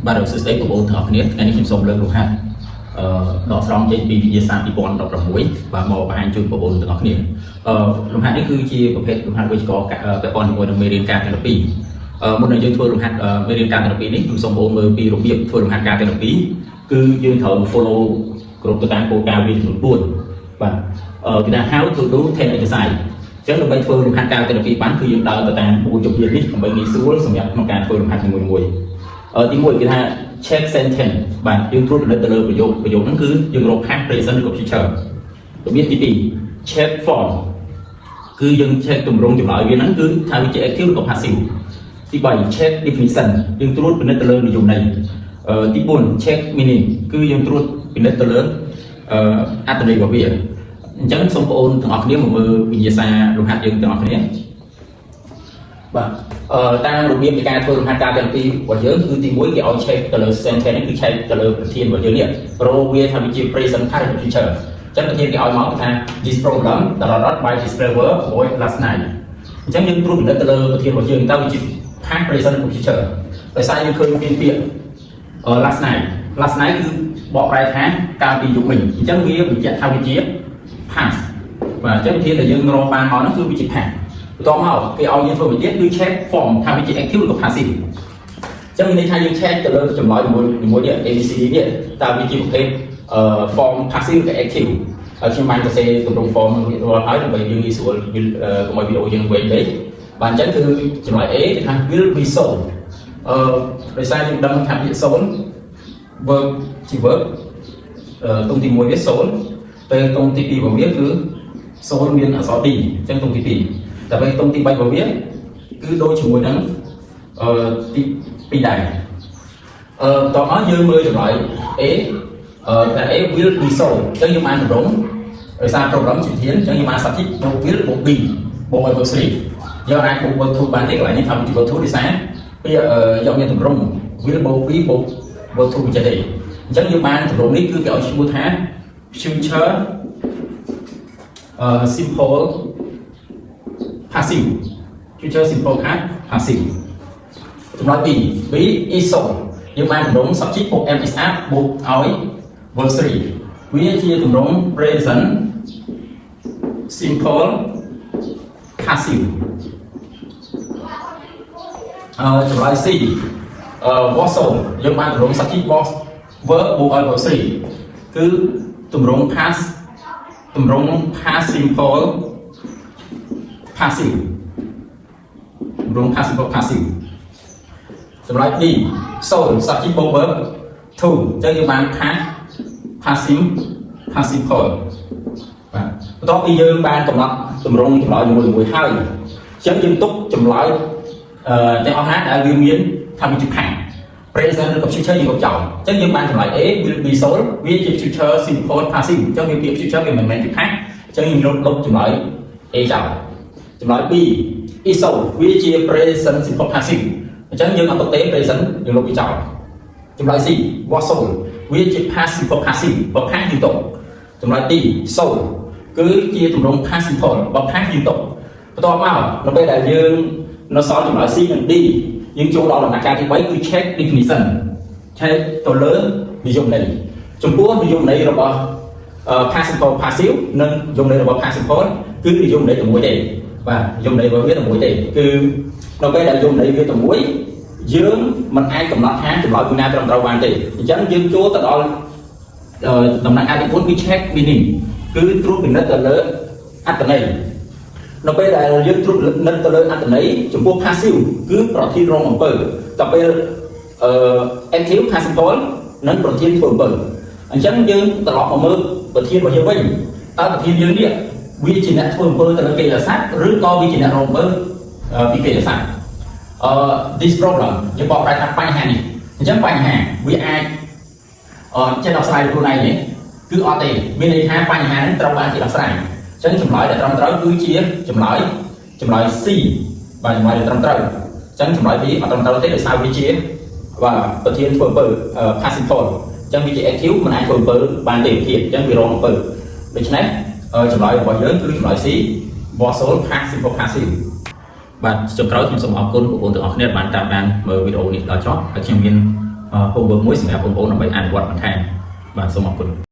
បាទ សួស្តីបងប្អូនទាំងអស់គ្នាថ្ងៃនេះខ្ញុំសូមលើកលំហាត់ដកស្រង់ចេញពីវិទ្យាសាស្ត្រ2016បាទមកបង្ហាញជូនបងប្អូនទាំងអស់គ្នាលំហាត់នេះគឺជាប្រភេទលំហាត់វេយ្យាករណ៍ពាក់ព័ន្ធជាមួយនឹងមេរៀនការទាំងពីរមុននឹងយើងធ្វើលំហាត់មេរៀនការទាំងពីរនេះខ្ញុំសូមបងប្អូនមើលពីរបៀបធ្វើលំហាត់ការទាំងពីរគឺយើងត្រូវ follow គ្រប់ទៅតាមគោលការណ៍វាចំនួន4បាទគេថា how to do 10 exercise អញ្ចឹងដើម្បីធ្វើលំហាត់ការទាំងពីរបានគឺយើងដើរទៅតាម4ជំហាននេះដើម្បីងាយស្រួលសម្រាប់ក្នុងការធ្វើលំហាត់នីមួយៗទី1គេថា check sentence បាទយើងត្រួតពិនិត្យទៅលើប្រយោគហ្នឹងគឺយើងរក past present ឬក៏ future របៀបទី2 check form គឺយើង check ទម្រង់ចម្លើយវាហ្នឹងគឺថាវាជា active ឬក៏ passive ទី3 check definition យើងត្រួតពិនិត្យទៅលើនិយមន័យទី4 check meaning គឺយើងត្រួតពិនិត្យទៅលើអត្ថន័យរបស់វាអញ្ចឹងសូមបងប្អូនទាំងអស់គ្នាមកមើលវិញ្ញាសាលំហាត់យើងទាំងអស់គ្នាបាទតាមរបៀបនៃការធ្វើលំហាត់ការទាំងពីររបស់យើងគឺទី1គេឲ្យ check ទៅលើ sentence នេះគឺ check ទៅលើប្រធានរបស់យើងនេះរកវាថាវាជា present tense ឬ future អញ្ចឹងប្រធានគេឲ្យមកថា this problem by this driver avoid last night អញ្ចឹងយើងត្រួតពិនិត្យទៅលើប្រធានរបស់យើងតើវាជា past present ឬ future ដោយសារយើងឃើញមានពាក្យ last night គឺបកប្រែថាកាលពីយប់មិញអញ្ចឹងវាបញ្ជាក់ថាវាជា past បាទអញ្ចឹងប្រធានដែលយើងរកបានមកហ្នឹងគឺវាជា pastបន្ទាប់មកគេឲ្យយើងធ្វើវិធីគឺ check form ថាវាជា active ឬក៏ passive អញ្ចឹងមានន័យថាយើង check ទៅលើចម្លើយមួយនេះ ABC នេះតើវាជាប្រភេទform passive ឬ active ហើយខ្ញុំបានសរសេរទម្រង់ form រាល់ហើយដើម្បីយើងងាយស្រួលកុំឲ្យវីដេអូយើងវែងពេកបាទអញ្ចឹងគឺចម្លើយ A គេថា will be sold ដោយសារយើងដឹងថាពាក្យ sold verb ជា verb តុងទី1វា sold ពេលតុងទី2របស់វាគឺ sold មានអក្សរ T អញ្ចឹងតុងទី2តែពេលតុងទី3របស់វាគឺដូចជាមួយនឹងទី2ដែរតោះមកយើងមើលចម្លើយ A តែ A will be sold អញ្ចឹងយើងបានតម្រង់ដោយសារ program ជាធានអញ្ចឹងយើងបាន subject បូក will បូក be បូកឲ្យ verb 3យើងអាចបូក verb 2បានទេកន្លែងនេះថាជា verb 2ដោយសារពាក្យយកមានតម្រង់ will បូក be បូក verb 2មិនចេះទេអញ្ចឹងយើងបានតម្រង់នេះគឺគេឲ្យឈ្មោះថា future simple passive future simple passive ចម្លើយ B is sold យើងបានតម្រង់ subject បូក am is are បូកឲ្យ verb 3វាជាតម្រង់ present simple passive ចម្លើយ C was sold យើងបានតម្រង់ subject was verb បូកឲ្យ verb 3គឺតម្រង់ past simple passive រង passive passive ចម្លើយ D sold subject បូក verb to អញ្ចឹងយើងបាន passive part បាទបន្ទាប់ពីយើងបានកំណត់តម្រង់ចម្លើយមួយហើយអញ្ចឹងយើងទុកចម្លើយទាំងអស់ណាដែលវាមានថាវាជា past present ឬក៏ future យើងក៏ចោលអញ្ចឹងយើងបានចម្លើយ A will be sold វាជា future simple passive អញ្ចឹងវាពាក្យ future វាមិនមែនជា past អញ្ចឹងយើងលុបចម្លើយ A ចោលចម្លើយ B is sold វាជា present simple passive អញ្ចឹងយើងអត់ទុកទេ present យើងលុបវាចោលចម្លើយ C was sold វាជា past simple passive បើ past យើងទុកចម្លើយ D sold គឺជាទម្រង់ past simple បើ past យើងទុកបន្ទាប់មកនៅពេលដែលយើងនៅសល់ចម្លើយ C និង D យើងចូលដល់ដំណាក់កាលទី3គឺ check definition check ទៅលើនិយមន័យចំពោះនិយមន័យរបស់ past simple passive និងនិយមន័យរបស់ past simple គឺនិយមន័យតែមួយទេបាទនិយមន័យរបស់វាតែមួយទេគឺនៅពេលដែលនិយមន័យវាតែមួយយើងមិនអាចកំណត់ថាចម្លើយពីណាត្រឹមត្រូវបានទេអញ្ចឹងយើងចូលទៅដល់ដំណាក់កាលទី4គឺ check meaning គឺត្រួតពិនិត្យទៅលើអត្ថន័យនៅពេលដែលយើងត្រួតពិនិត្យទៅលើអត្ថន័យចំពោះ passive គឺប្រធានរងអំពើតែពេលactive passive និងប្រធានធ្វើអំពើអញ្ចឹងយើងត្រឡប់មកមើលប្រធានរបស់យើងវិញតើប្រធានយើងនេះវាជាអ្នកធ្វើអំពើទៅលើកិច្ចការសត្វឬក៏វាជាអ្នករងអំពើពីកិច្ចការសត្វthis problem យើងបកប្រែថាបញ្ហានេះអញ្ចឹងបញ្ហាវាអាចចេះដោះស្រាយខ្លួនឯងទេគឺអត់ទេមានន័យថាបញ្ហានេះត្រូវបានគេដោះស្រាយអញ្ចឹងចម្លើយដែលត្រឹមត្រូវគឺជាចម្លើយ C បាទចម្លើយដែលត្រឹមត្រូវអញ្ចឹងចម្លើយ B អត់ត្រឹមត្រូវទេដោយសារវាជាបាទប្រធានធ្វើអំពើ passive អញ្ចឹងវាជា active មិនអាចធ្វើអំពើបានទេទៀតអញ្ចឹងវារងអំពើដូច្នេះចម្លើយរបស់យើងគឺចម្លើយ C was sold past simple passive បាទចុងក្រោយខ្ញុំសូមអរគុណបងប្អូនទាំងអស់គ្នាបានតាមដានមើលវីដេអូនេះដល់ចប់ហើយខ្ញុំមាន homework មួយសម្រាប់បងប្អូនដើម្បីអនុវត្តបន្ថែមបាទសូមអរគុណ